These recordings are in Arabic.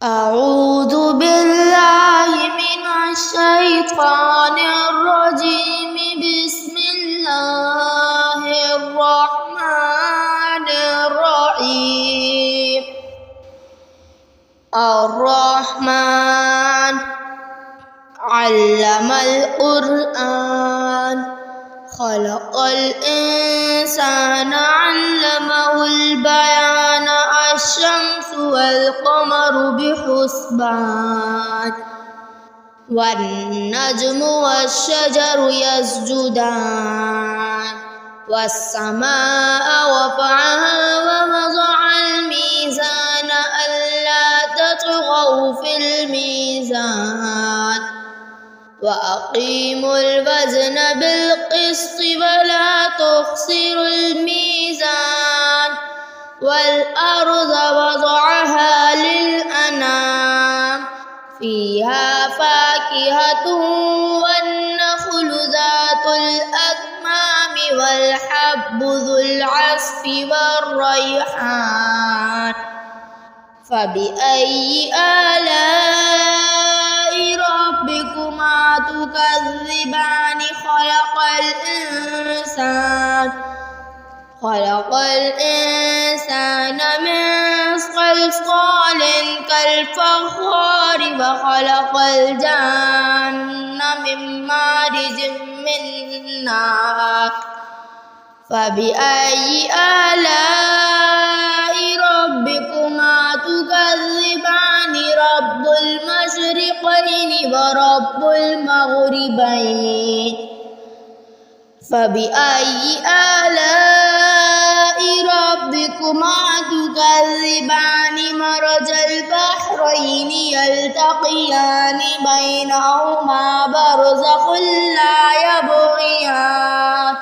أعوذ بالله من الشيطان الرجيم. بسم الله الرحمن الرحيم. الرحمن علم القرآن، خلق الإنسان علمه البيان. الشمس والقمر بحسبان، والنجم والشجر يسجدان. والسماء رفعها ووضع الميزان ألا تطغوا في الميزان. وأقيموا الوزن بالقسط ولا تخسروا الميزان. والأرض وضعها للأنام، فيها فاكهة والنخل ذات الأكمام والحب ذو العصف والريحان. فبأي آلاء ربكما تكذبان؟ خلق الإنسان من صلصال كالفخار، وخلق الجن من مارج من نار. فبأي آلاء ربكما تكذبان؟ رب المشرقين ورب المغربين. فبأي آلاء ربكما تكذبان؟ مرج البحرين يلتقيان بينهما برزخ لا يبغيان.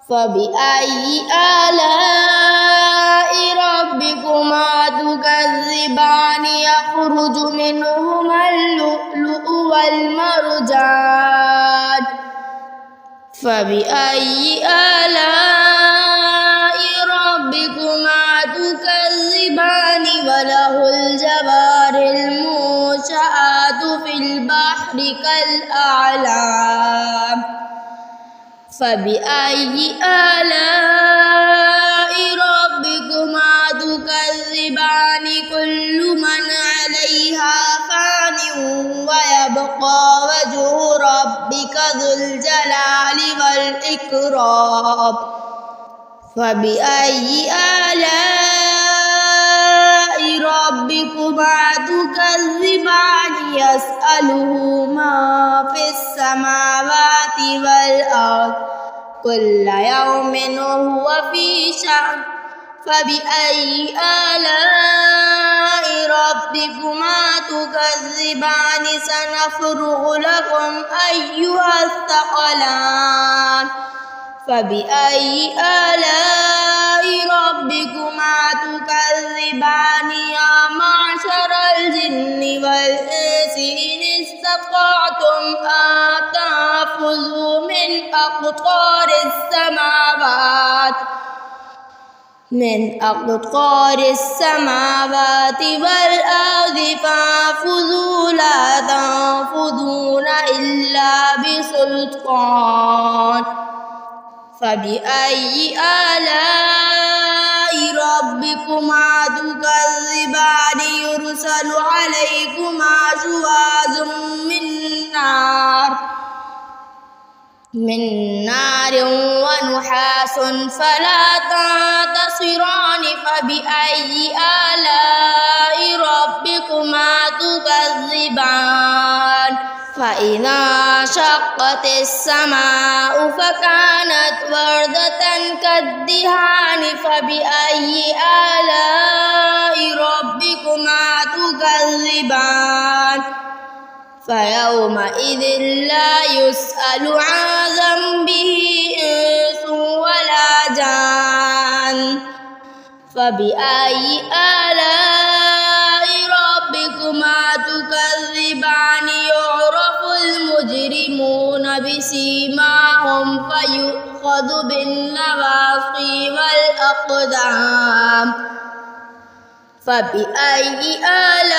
فبأي آلاء ربكما تكذبان؟ يخرج منهما اللؤلؤ والمرجان. فبأي آلاء ربكما تكذبان؟ وله الجوار المنشآت في البحر كالأعلام. فبأي آلاء ربكما تكذبان؟ كل من عليها فان ويبقى وجه ربك ذو الجلال والإكرام. فبأي آلاء ربكما تكذبان؟ يسأله ما في السماوات والأرض، كل يوم هو في شأن. فبأي آلاء ربكما تكذبان؟ سنفرغ لكم أيها الثقلان. فبأي آلاء ربكما تكذبان؟ يا معشر الجن والإنس إن استطعتم أن تنفذوا من أقطار السماوات والأرض فانفذوا، لا تنفذون إلا بسلطان. فبأي آلاء ربكما تكذبان؟ يرسل عليكما شواظ من نار ونحاس فلا تنتصران. فبأي آلاء ربكما تكذبان؟ فإذا شقت السماء فكانت وردة كالدهان. فبأي آلاء ربكما تكذبان؟ فيومئذ لا يسأل عن ذنبه إنس ولا جان. فبأي آلاء ربكما تكذبان؟ يعرف المجرمون بسيماهم فيؤخذ بالنواصي والأقدام. فبأي آلاء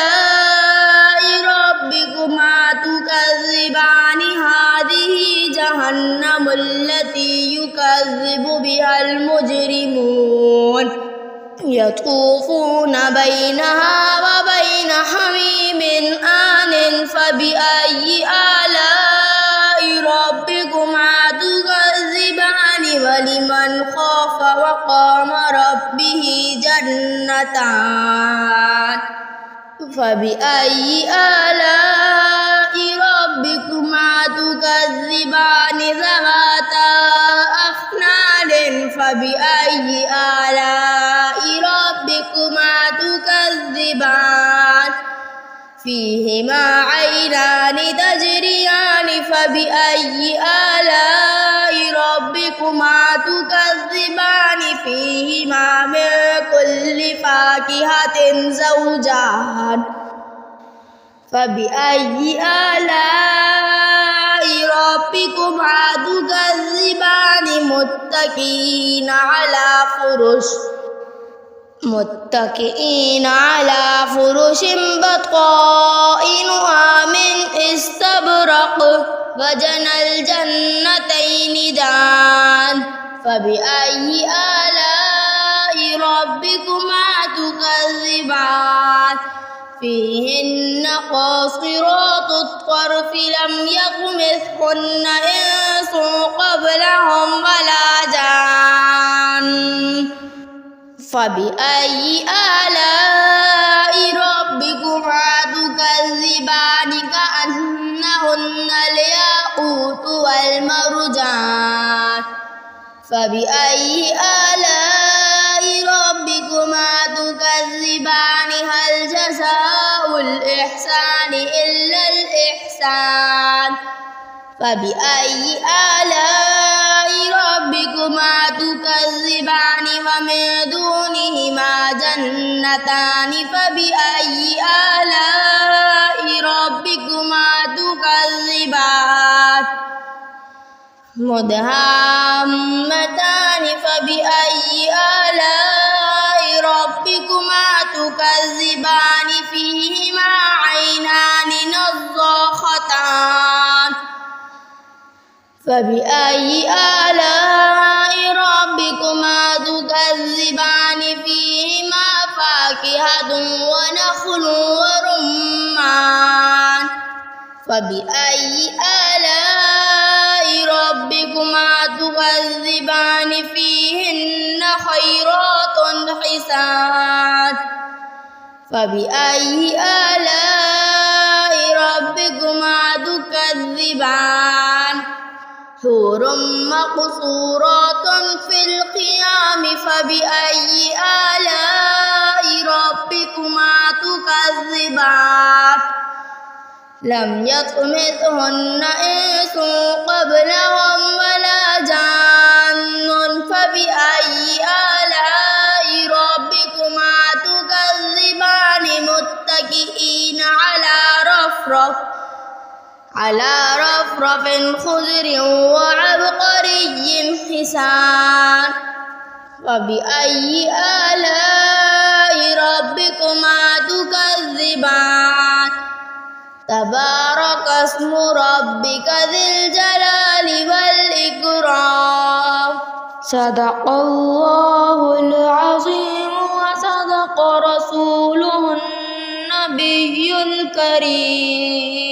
يطوفون بينها وبين حميم آن فبأي آلاء ربكما تكذبان ولمن خاف وقام ربه جنتان فبأي آلاء ربكما تكذبان ذواتا أفنان فبأي آلاء ربكما تكذبان فيهما عينان تجريان فبأي آلاء ربكما تكذبان فيهما من كل فاكهة زوجان فبأي آلاء ربكما تكذبان متكئين على فرش بطائنها من استبرق وجنى الجنتين دان فبأي آلاء ربكما تكذبان فيهن قاصرات الطرف لم يطمثهن إنس قبلهم ولا جان فبأي آلاء ربكما تكذبان كأنهن الياقوت والمرجان فبأي آلاء ربكما تكذبان هل جزاء الإحسان إلا الإحسان فبأي آلاء ربكما تكذبان ومن دونهما جنتان فبأي آلاء ربكما تكذبان مدهامتان فبأي آلاء ربكما تكذبان فيهما عينان نضاختان فبأي آلاء ربكما تكذبان فيهما فاكهة ونخل ورمان فبأي آلاء ربكما تكذبان فيهن خيرات حسان فبأي آلاء ربكما تكذبان حور مقصورات في الخيام فبأي آلاء ربكما تكذبان لم يطمثهن إنس قبلهم ولا جان فبأي آلاء ربكما تكذبان متكئين على رفرف خضر وعبقري حسان فبأي آلاء ربكما تكذبان تبارك اسم ربك ذي الجلال والإكرام صدق الله العظيم وصدق رسوله النبي الكريم